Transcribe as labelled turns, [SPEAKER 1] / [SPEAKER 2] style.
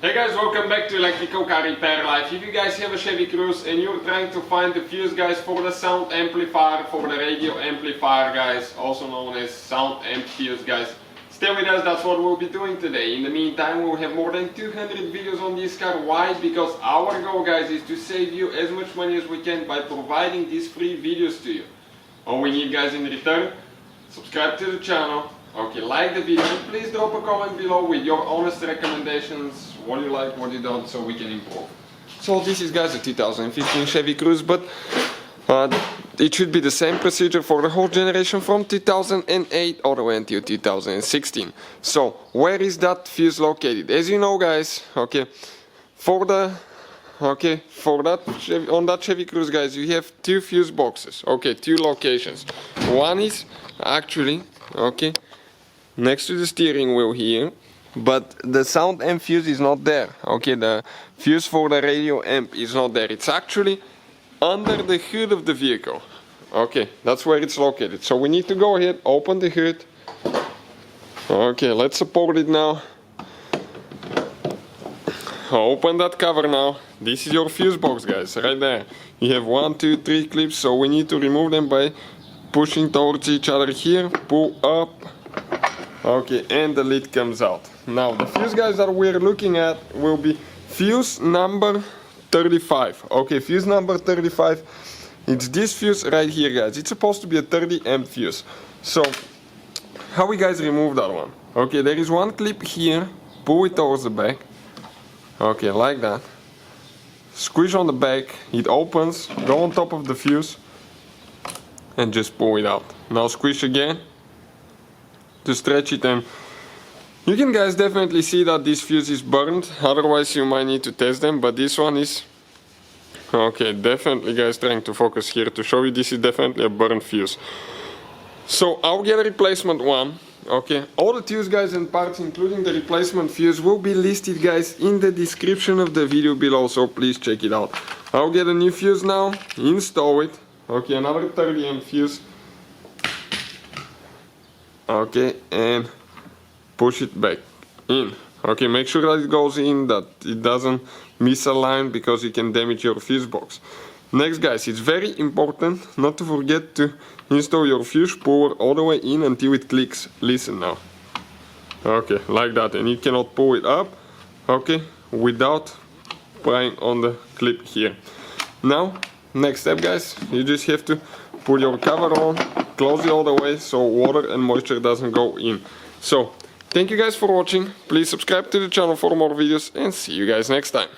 [SPEAKER 1] Hey guys, welcome back to Electrical Car Repair Life. If you guys have a Chevy Cruze and you're trying to find the fuse guys for the sound amplifier, for the radio amplifier guys, also known as sound amp fuse guys, stay with us, that's what we'll be doing today. In the meantime, we'll have more than 200 videos on this car. Why? Because our goal guys is to save you as much money as we can by providing these free videos to you. All we need guys in return, subscribe to the channel, okay, like the video, and please drop a comment below with your honest recommendations, what you like, what you don't, so we can improve. So this is guys a 2015 Chevy Cruze, but it should be the same procedure for the whole generation from 2008 all the way until 2016. So where is that fuse located? As you know guys, okay, on that Chevy Cruze guys, you have two fuse boxes, okay, two locations. One is actually, okay, next to the steering wheel here, but the sound amp fuse is not there, okay, the fuse for the radio amp is not there. It's actually under the hood of the vehicle, okay, that's where it's located. So we need to go ahead, open the hood, okay, let's support it now, open that cover now. This is your fuse box guys, right there. You have 1, 2, 3 clips, so we need to remove them by pushing towards each other here, pull up, okay, and the lid comes out. Now the fuse guys that we're looking at will be fuse number 35. Okay, fuse number 35, it's this fuse right here guys. It's supposed to be a 30 amp fuse. So how we guys remove that one? Okay, there is one clip here, pull it towards the back, okay, like that, squish on the back, it opens, go on top of the fuse and just pull it out. Now squish again to stretch it, and you can guys definitely see that this fuse is burned, otherwise you might need to test them, but this one is okay, definitely guys, trying to focus here to show you this is definitely a burned fuse. So I'll get a replacement one, okay. All the tools guys and parts including the replacement fuse will be listed guys in the description of the video below, so please check it out. I'll get a new fuse now, install it, okay, another 30 amp fuse, okay, and push it back in. Okay, make sure that it goes in, that it doesn't misalign, because you can damage your fuse box. Next guys, it's very important not to forget to install your fuse puller all the way in until it clicks. Listen now. Okay, like that, and you cannot pull it up, okay, without prying on the clip here. Now, next step guys, you just have to put your cover on, close it all the way so water and moisture doesn't go in. So, thank you guys for watching, please subscribe to the channel for more videos, and see you guys next time.